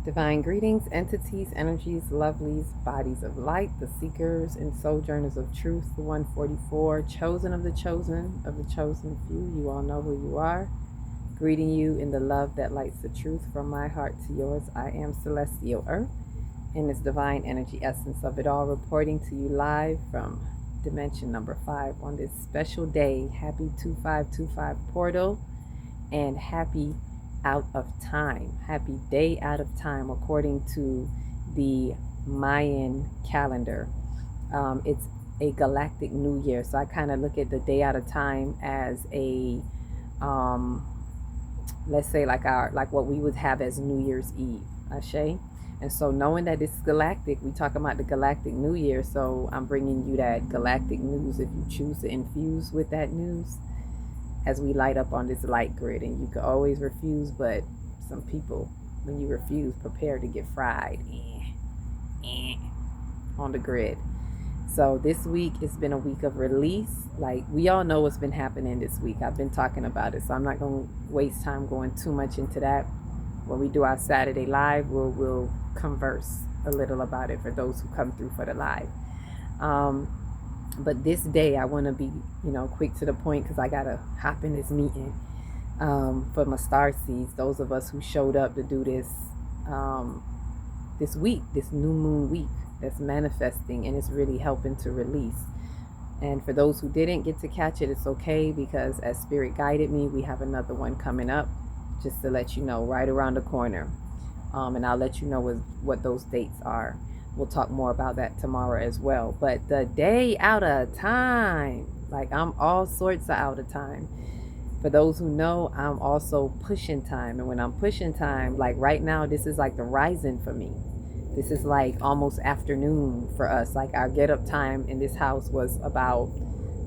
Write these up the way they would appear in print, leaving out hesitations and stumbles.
Divine greetings, entities, energies, lovelies, bodies of light, the seekers and sojourners of truth, the 144, chosen of the chosen few. You all know who you are. Greeting you in the love that lights the truth from my heart to yours. I am Celestial Earth, in this divine energy essence of it all, reporting to you live from dimension number 5 on this special day. Happy 2525 portal and happy out of time. Happy day out of time according to the Mayan calendar. It's a galactic new year. So I kind of look at the day out of time as a let's say like what we would have as New Year's Eve. Ashe. And so knowing that it's galactic, we talk about the galactic new year. So I'm bringing you that galactic news if you choose to infuse with that news as we light up on this light grid. And you can always refuse, but some people, when you refuse, prepare to get fried on the grid. So this week it's been a week of release. Like, we all know what's been happening this week. I've been talking about it, so I'm not going to waste time going too much into that. When we do our Saturday live, we'll converse a little about it for those who come through for the live. But this day I want to be, quick to the point because I got to hop in this meeting for my star seeds. Those of us who showed up to do this this week, this new moon week that's manifesting, and it's really helping to release. And for those who didn't get to catch it, it's okay, because as Spirit guided me, we have another one coming up, just to let you know, right around the corner. And I'll let you know what those dates are. We'll talk more about that tomorrow as well. But the day out of time, like, I'm all sorts of out of time. For those who know, I'm also pushing time. And when I'm pushing time, like right now, this is like the rising for me. This is like almost afternoon for us. Like, our get up time in this house was about,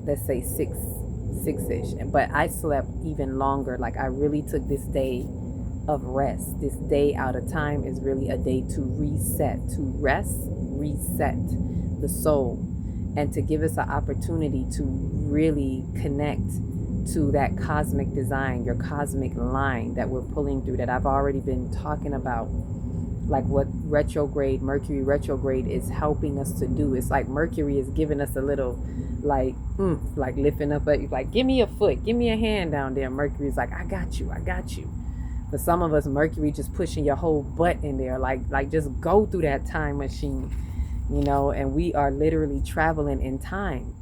let's say, six-ish. But I slept even longer. Like, I really took this day of rest. This day out of time is really a day to reset, to reset the soul, and to give us an opportunity to really connect to that cosmic design, your cosmic line that we're pulling through, that I've already been talking about. Like, what Mercury retrograde is helping us to do. It's like Mercury is giving us a little, like lifting up, like, give me a foot, give me a hand down there. Mercury's like, I got you. For some of us, Mercury just pushing your whole butt in there, like just go through that time machine, and we are literally traveling in time.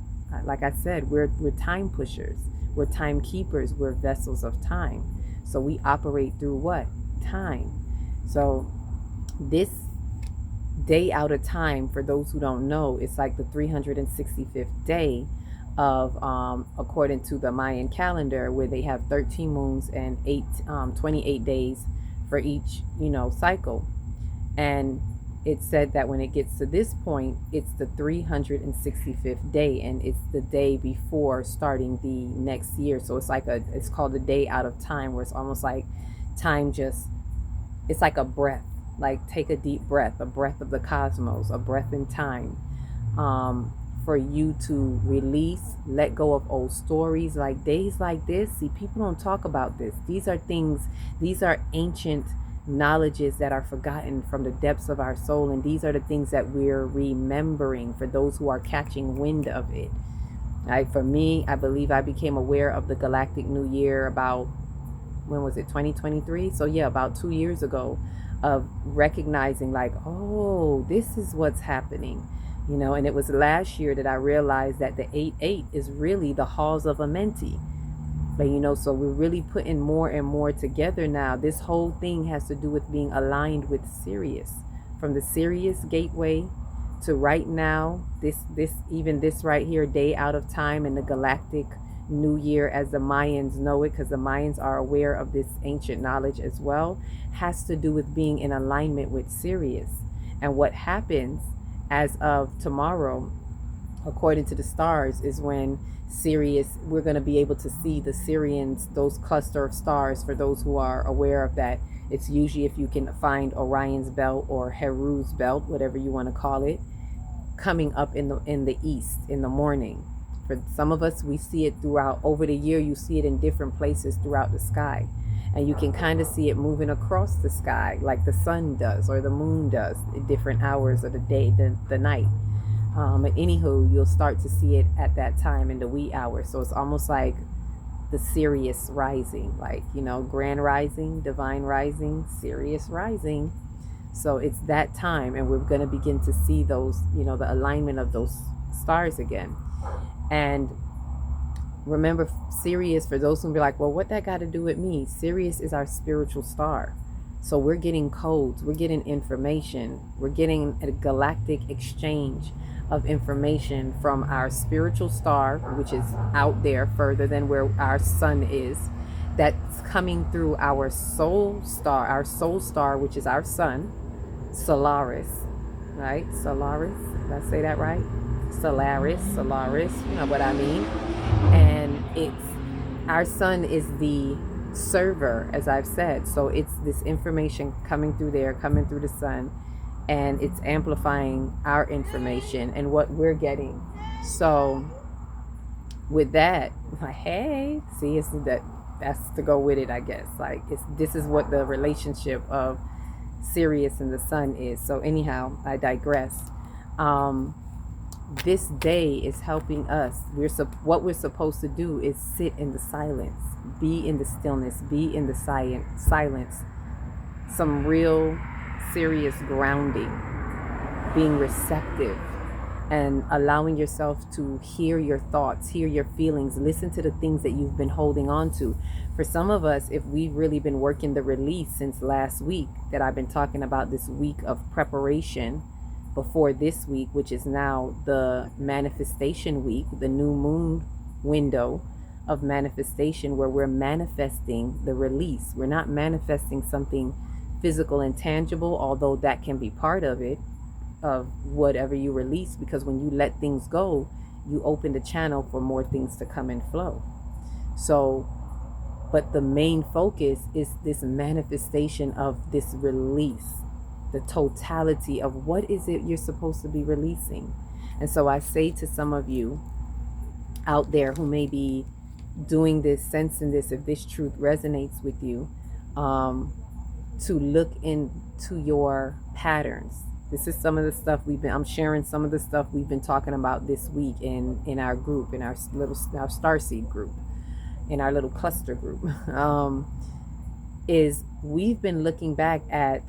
Like I said, we're time pushers, we're time keepers, we're vessels of time. So we operate through what? Time. So this day out of time, for those who don't know, it's like the 365th day of according to the Mayan calendar, where they have 13 moons and 28 days for each cycle. And it said that when it gets to this point, it's the 365th day, and it's the day before starting the next year. So it's called a day out of time, where it's almost like time it's like a breath. Like, take a deep breath, a breath of the cosmos, a breath in time, for you to release, let go of old stories. Like, days like this, see, people don't talk about this. These are ancient knowledges that are forgotten from the depths of our soul, and these are the things that we're remembering for those who are catching wind of it. Like, for me, I believe I became aware of the galactic new year about, when was it, 2023? So yeah, about 2 years ago, of recognizing, like, oh, this is what's happening, and it was last year that I realized that the 8-8 is really the halls of Amenti. But so we're really putting more and more together now. This whole thing has to do with being aligned with Sirius, from the Sirius gateway to right now, this right here, day out of time, and the galactic new year, as the Mayans know it, because the Mayans are aware of this ancient knowledge as well, has to do with being in alignment with Sirius. And what happens as of tomorrow, according to the stars, is when Sirius, we're going to be able to see the Sirians, those cluster of stars. For those who are aware of that, it's usually, if you can find Orion's belt or Heru's belt, whatever you want to call it, coming up in the east in the morning. For some of us, we see it throughout over the year. You see it in different places throughout the sky. And you can kind of see it moving across the sky like the sun does or the moon does at different hours of the day, the night. But anywho, you'll start to see it at that time in the wee hours. So it's almost like the Sirius rising, like, grand rising, divine rising, Sirius rising. So it's that time, and we're going to begin to see those, the alignment of those stars again. And remember, Sirius, for those who be like, well, what that got to do with me? Sirius is our spiritual star. So we're getting codes, we're getting information, we're getting a galactic exchange of information from our spiritual star, which is out there further than where our sun is, that's coming through our soul star, which is our sun, Solaris, right? Solaris, did I say that right? Solaris, you know what I mean? And our sun is the server, as I've said. So it's this information coming through the sun, and it's amplifying our information and what we're getting. So with that, hey, see, that's to go with it, I guess. Like, this is what the relationship of Sirius and the sun is. So anyhow, I digress. This day is helping us. What we're supposed to do is sit in the silence, be in the stillness, be in the silence. Some real serious grounding, being receptive, and allowing yourself to hear your thoughts, hear your feelings, listen to the things that you've been holding on to. For some of us, if we've really been working the release since last week, that I've been talking about, this week of preparation before this week, which is now the manifestation week, the new moon window of manifestation, where we're manifesting the release. We're not manifesting something physical and tangible, although that can be part of it, of whatever you release, because when you let things go, you open the channel for more things to come and flow. So, but the main focus is this manifestation of this release, the totality of what is it you're supposed to be releasing. And so I say to some of you out there who may be doing this, sensing this, if this truth resonates with you, to look into your patterns. This is some of the stuff I'm sharing some of the stuff we've been talking about this week in our group, in our Starseed group, in our little cluster group. Is we've been looking back at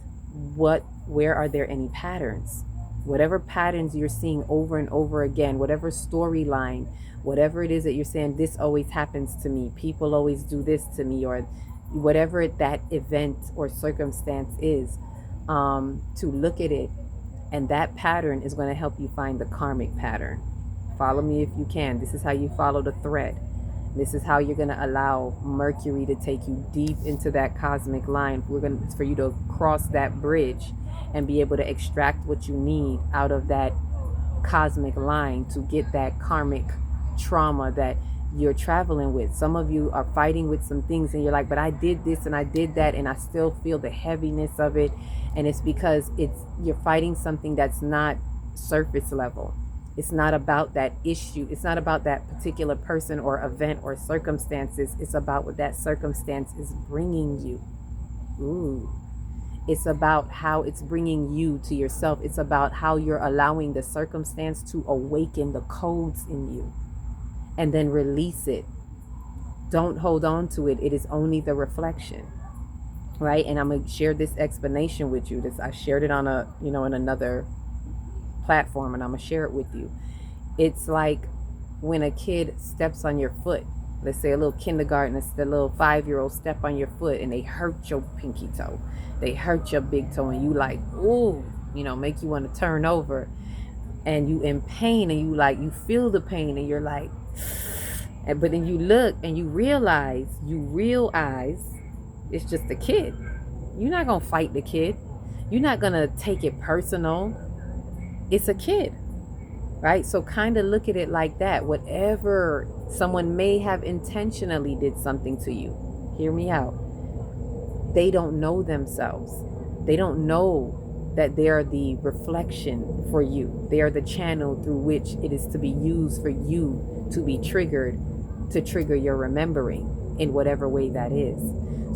where are there any patterns? Whatever patterns you're seeing over and over again, whatever storyline, whatever it is that you're saying, this always happens to me, people always do this to me, or whatever that event or circumstance is, to look at it, and that pattern is going to help you find the karmic pattern. Follow me if you can. This is how you follow the thread. This is how you're going to allow Mercury to take you deep into that cosmic line. It's for you to cross that bridge and be able to extract what you need out of that cosmic line to get that karmic trauma that you're traveling with. Some of you are fighting with some things and you're like, but I did this and I did that and I still feel the heaviness of it. And it's because you're fighting something that's not surface level. It's not about that issue. It's not about that particular person or event or circumstances. It's about what that circumstance is bringing you. Ooh. It's about how it's bringing you to yourself. It's about how you're allowing the circumstance to awaken the codes in you and then release it. Don't hold on to it. It is only the reflection, right? And I'm going to share this explanation with you. I shared it on in another platform, and I'm gonna share it with you. It's like when a kid steps on your foot. Let's say a little kindergartner, a little 5-year-old step on your foot and they hurt your pinky toe, they hurt your big toe, and you like, ooh, make you want to turn over, and you in pain, and you feel the pain, and you're like, but then you look and you realize it's just a kid. You're not gonna fight the kid. You're not gonna take it personal. It's a kid, right? So kind of look at it like that. Whatever someone may have intentionally did something to you, hear me out. They don't know themselves. They don't know that they are the reflection for you. They are the channel through which it is to be used for you to be triggered, to trigger your remembering in whatever way that is.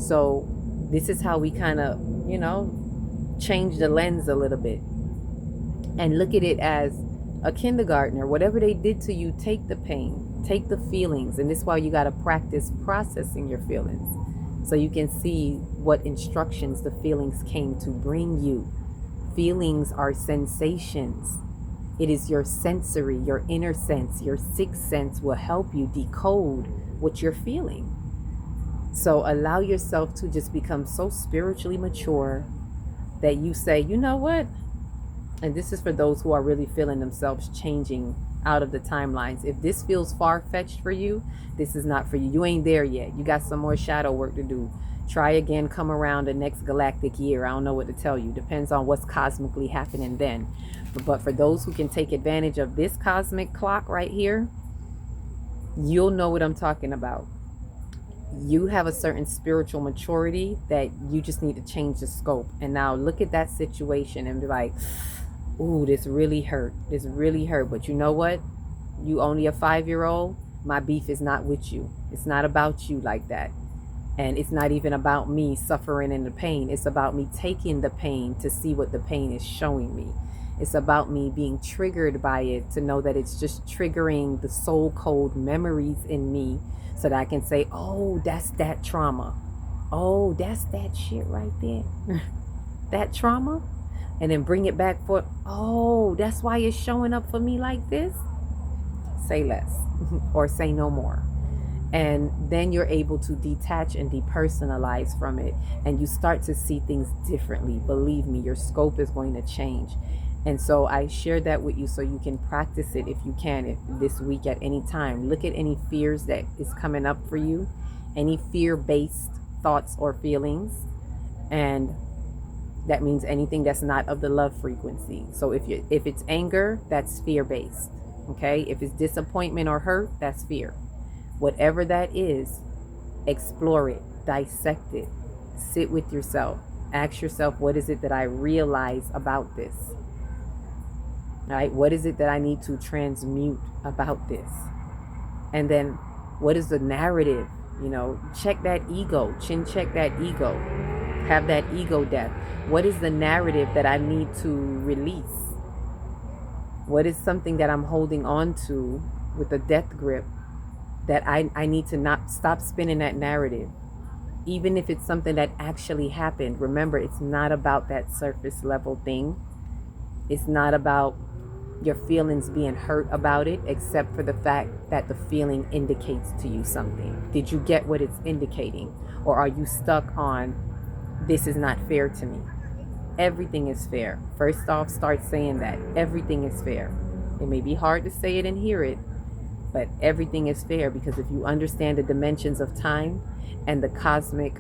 So this is how we kind of, change the lens a little bit and look at it as a kindergartner. Whatever they did to you, take the pain, take the feelings. And this is why you got to practice processing your feelings, so you can see what instructions the feelings came to bring you. Feelings are sensations. It is your sensory, your inner sense, your sixth sense will help you decode what you're feeling. So allow yourself to just become so spiritually mature that you say, you know what? And this is for those who are really feeling themselves changing out of the timelines. If this feels far-fetched for you, this is not for you. You ain't there yet. You got some more shadow work to do. Try again, come around the next galactic year. I don't know what to tell you. Depends on what's cosmically happening then. But for those who can take advantage of this cosmic clock right here, you'll know what I'm talking about. You have a certain spiritual maturity that you just need to change the scope. And now look at that situation and be like, ooh, this really hurt. This really hurt. But you know what? You only a 5-year-old. My beef is not with you. It's not about you like that. And it's not even about me suffering in the pain. It's about me taking the pain to see what the pain is showing me. It's about me being triggered by it to know that it's just triggering the soul code memories in me, so that I can say, oh, that's that trauma. Oh, that's that shit right there. That trauma. And then bring it back for, oh, that's why it's showing up for me like this. Say less or say no more. And then you're able to detach and depersonalize from it. And you start to see things differently. Believe me, your scope is going to change. And so I shared that with you so you can practice it if you can this week at any time. Look at any fears that is coming up for you, any fear-based thoughts or feelings. And that means anything that's not of the love frequency. So if it's anger, that's fear-based. Okay? If it's disappointment or hurt, that's fear. Whatever that is, explore it, dissect it, sit with yourself, ask yourself, what is it that I realize about this? Right? What is it that I need to transmute about this? And then what is the narrative? Check that ego, check that ego, have that ego death. What is the narrative that I need to release? What is something that I'm holding on to with a death grip that I need to not stop spinning that narrative? Even if it's something that actually happened, remember, it's not about that surface level thing. It's not about your feelings being hurt about it, except for the fact that the feeling indicates to you something. Did you get what it's indicating? Or are you stuck on, this is not fair to me? Everything is fair. First off, start saying that. Everything is fair. It may be hard to say it and hear it, but everything is fair, because if you understand the dimensions of time and the cosmic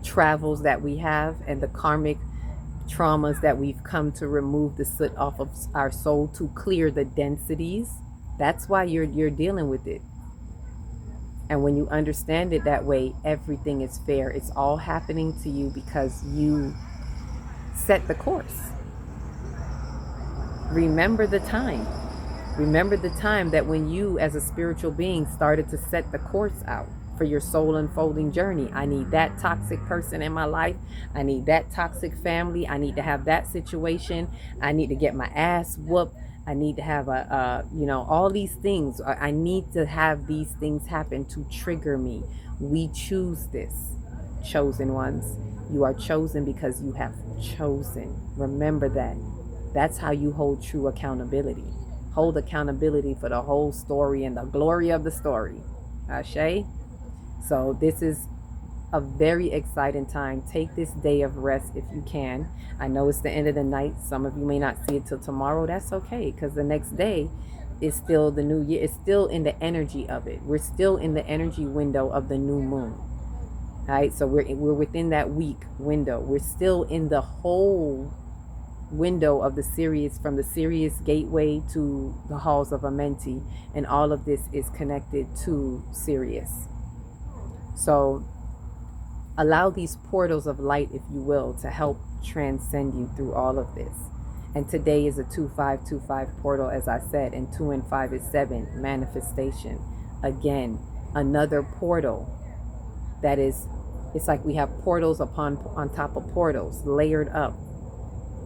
travels that we have and the karmic traumas that we've come to remove the soot off of our soul to clear the densities, that's why you're dealing with it. And when you understand it that way, everything is fair. It's all happening to you because you set the course. Remember the time. Remember the time that when you as a spiritual being started to set the course out for your soul unfolding journey. I need that toxic person in my life. I need that toxic family. I need to have that situation. I need to get my ass whooped. I need to have all these things. I need to have these things happen to trigger me. We choose this, chosen ones. You are chosen because you have chosen. Remember that. That's how you hold true accountability. Hold accountability for the whole story and the glory of the story. Ashe? So this is a very exciting time. Take this day of rest if you can. I know it's the end of the night. Some of you may not see it till tomorrow. That's okay, because the next day is still the new year. It's still in the energy of it. We're still in the energy window of the new moon. All right, so we're within that week window. We're still in the whole window of the Sirius, from the Sirius gateway to the halls of Amenti, and all of this is connected to Sirius. So allow these portals of light, if you will, to help transcend you through all of this. And today is a 2525 portal, as I said, and 2 and 5 is 7, manifestation. Again, another portal that is It's like we have portals on top of portals, layered up.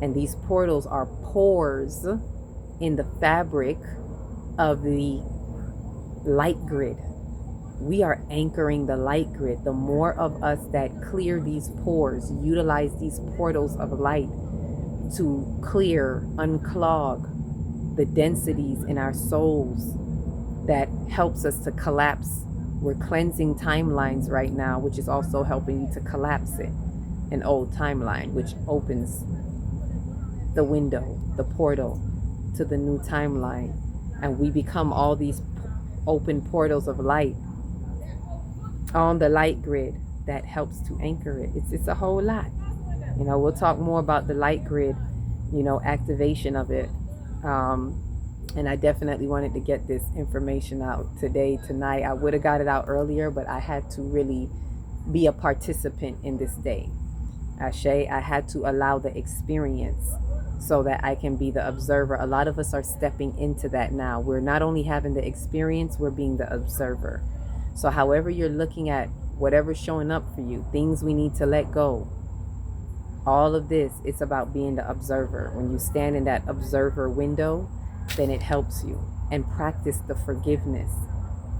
And these portals are pores in the fabric of the light grid. We are anchoring the light grid. The more of us that clear these pores, utilize these portals of light to clear, unclog the densities in our souls that helps us to collapse. We're cleansing timelines right now, which is also helping you to collapse it. An old timeline, which opens the window, the portal to the new timeline. And we become all these open portals of light on the light grid that helps to anchor it. It's a whole lot. You know, we'll talk more about the light grid, you know, activation of it. And I definitely wanted to get this information out today, tonight. I would have got it out earlier, but I had to really be a participant in this day. Ashe, I had to allow the experience so that I can be the observer. A lot of us are stepping into that now. We're not only having the experience, we're being the observer. So however you're looking at whatever's showing up for you, things we need to let go, all of this, it's about being the observer. When you stand in that observer window, then it helps you. And practice the forgiveness.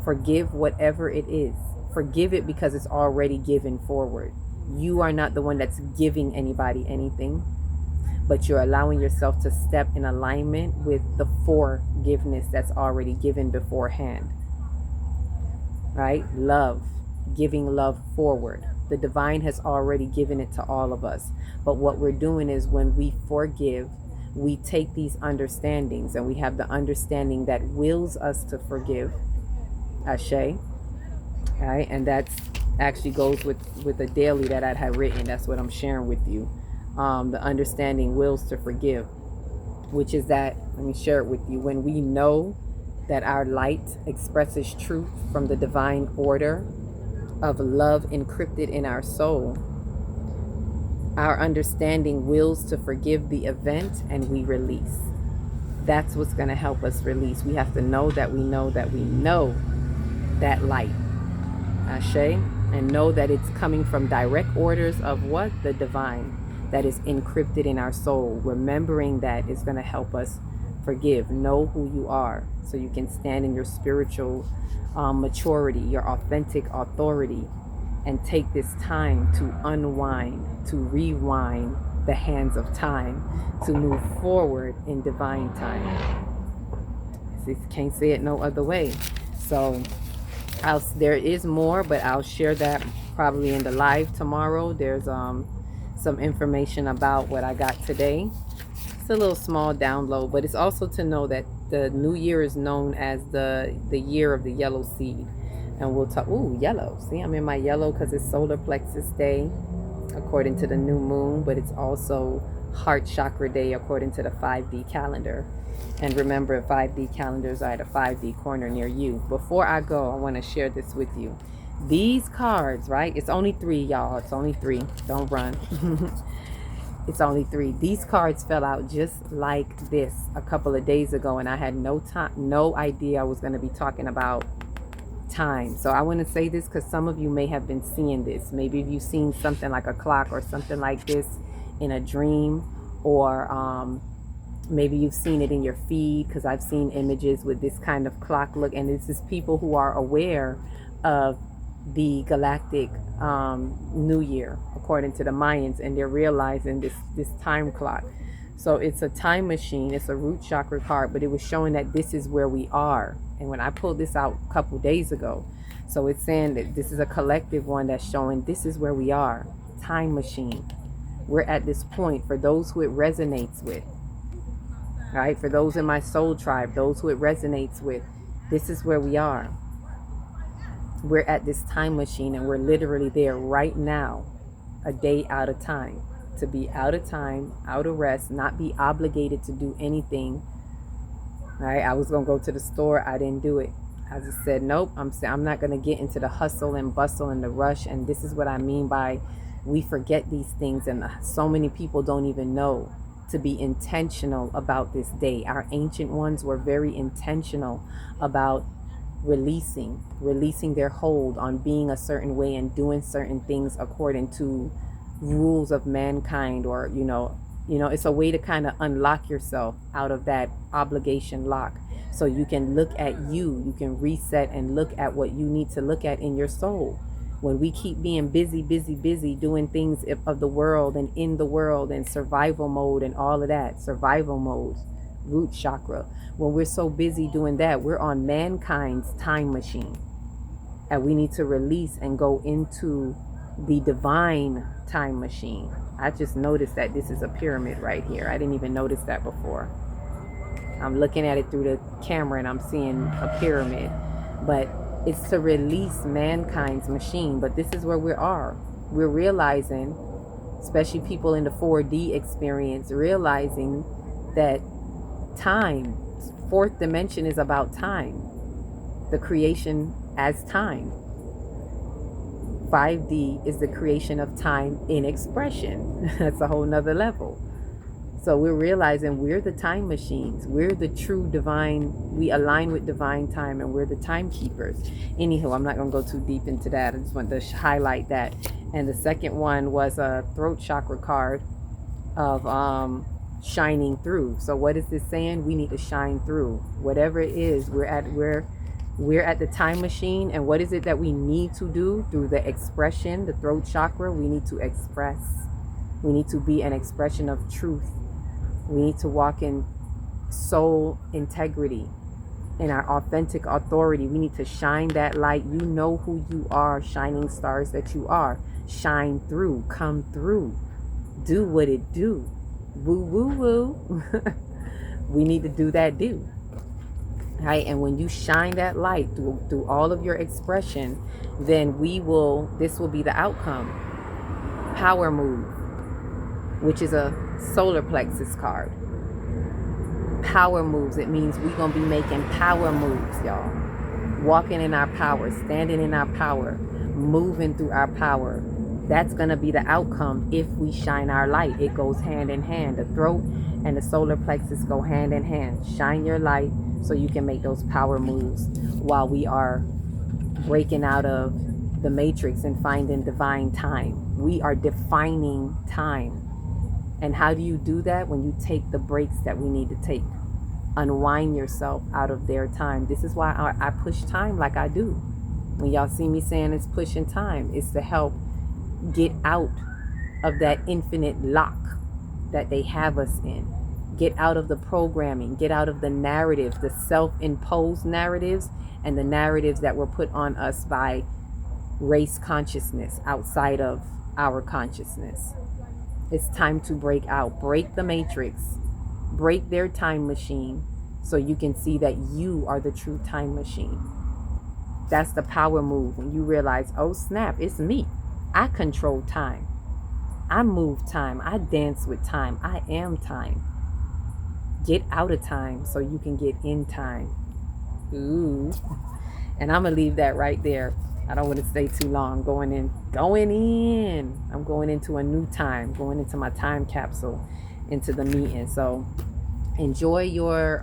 Forgive whatever it is. Forgive it because it's already given forward. You are not the one that's giving anybody anything, but you're allowing yourself to step in alignment with the forgiveness that's already given beforehand. Right? Love. Giving love forward. The divine has already given it to all of us. But what we're doing is when we forgive, we take these understandings and we have the understanding that wills us to forgive. Ashe. Right? And that's actually goes with a daily that I had written. That's what I'm sharing with you. The understanding wills to forgive, which is that, let me share it with you. When we know that our light expresses truth from the divine order of love encrypted in our soul, our understanding wills to forgive the event and we release. That's what's going to help us release. We have to know that we know that we know that light. Ashe. And know that it's coming from direct orders of what? The divine that is encrypted in our soul. Remembering that is going to help us forgive. Know who you are so you can stand in your spiritual maturity, your authentic authority, and take this time to unwind, to rewind the hands of time, to move forward in divine time. Can't say it no other way. So there is more, but I'll share that probably in the live tomorrow. There's some information about what I got today. It's a little small download, but it's also to know that the new year is known as the year of the yellow seed. And we'll talk, yellow. See, I'm in my yellow because it's solar plexus day according to the new moon, but it's also heart chakra day according to the 5D calendar. And remember, 5D calendars are at a 5D corner near you. Before I go, I want to share this with you. These cards, right? It's only 3, y'all. It's only 3. Don't run. It's only 3. These cards fell out just like this a couple of days ago, and I had no idea I was going to be talking about time. So I want to say this because some of you may have been seeing this. Maybe you've seen something like a clock or something like this in a dream, or maybe you've seen it in your feed, because I've seen images with this kind of clock look. And this is people who are aware of the galactic new year according to the Mayans, and they're realizing this time clock. So it's a time machine. It's a root chakra card, but it was showing that this is where we are. And when I pulled this out a couple days ago, so it's saying that this is a collective one that's showing this is where we are. Time machine. We're at this point. For those who it resonates with, right? For those in my soul tribe, those who it resonates with, this is where we are. We're at this time machine, and we're literally there right now, a day out of time. To be out of time, out of rest, not be obligated to do anything. Right? I was going to go to the store. I didn't do it. I just said, nope, I'm not going to get into the hustle and bustle and the rush. And this is what I mean by we forget these things. And so many people don't even know to be intentional about this day. Our ancient ones were very intentional about releasing their hold on being a certain way and doing certain things according to rules of mankind, or it's a way to kind of unlock yourself out of that obligation lock, so you can look at you can reset and look at what you need to look at in your soul. When we keep being busy doing things of the world and in the world and survival mode and all of that, survival mode, root chakra, when we're so busy doing that, we're on mankind's time machine, and we need to release and go into the divine time machine. I just noticed that this is a pyramid right here. I didn't even notice that before. I'm looking at it through the camera and I'm seeing a pyramid, but it's to release mankind's machine. But this is where we are. We're realizing, especially people in the 4D experience, realizing that time, fourth dimension, is about time, the creation as time. 5D is the creation of time in expression. That's a whole nother level. So we're realizing we're the time machines. We're the true divine. We align with divine time, and we're the timekeepers. Anywho, I'm not going to go too deep into that. I just want to highlight that. And the second one was a throat chakra card of shining through. So what is this saying? We need to shine through. Whatever it is, we're at the time machine. And what is it that we need to do through the expression, the throat chakra? We need to express. We need to be an expression of truth. We need to walk in soul integrity, in our authentic authority. We need to shine that light. You know who you are, shining stars that you are. Shine through, come through, do what it do. Woo, woo, woo. We need to do that, right? And when you shine that light through all of your expression, then this will be the outcome. Power move, which is a solar plexus card. Power moves. It means we're going to be making power moves, y'all. Walking in our power, standing in our power, moving through our power. That's going to be the outcome if we shine our light. It goes hand in hand. The throat and the solar plexus go hand in hand. Shine your light so you can make those power moves while we are breaking out of the matrix and finding divine time. We are defining time. And how do you do that? When you take the breaks that we need to take. Unwind yourself out of their time. This is why I push time like I do. When y'all see me saying it's pushing time, it's to help get out of that infinite lock that they have us in. Get out of the programming. Get out of the narratives, the self-imposed narratives, and the narratives that were put on us by race consciousness outside of our consciousness. It's time to break out. Break the matrix. Break their time machine so you can see that you are the true time machine. That's the power move. When you realize, oh snap, it's me. I control time. I move time. I dance with time. I am time. Get out of time so you can get in time. Ooh. And I'm going to leave that right there. I don't want to stay too long. Going in. I'm going into a new time. Going into my time capsule, into the meeting. So enjoy your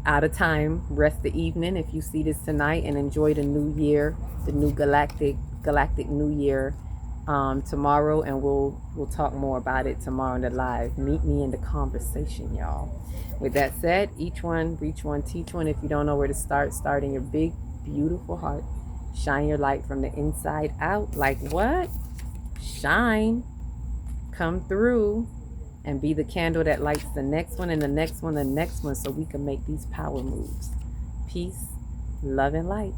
out of time rest the evening if you see this tonight, and enjoy the new year, the new galactic new year tomorrow, and we'll talk more about it tomorrow in the live. Meet me in the conversation, y'all. With that said, each one, reach one, teach one. If you don't know where to start in your big, beautiful heart. Shine your light from the inside out. Like what? Shine. Come through. And be the candle that lights the next one and the next one, the next one, so we can make these power moves. Peace, love, and light.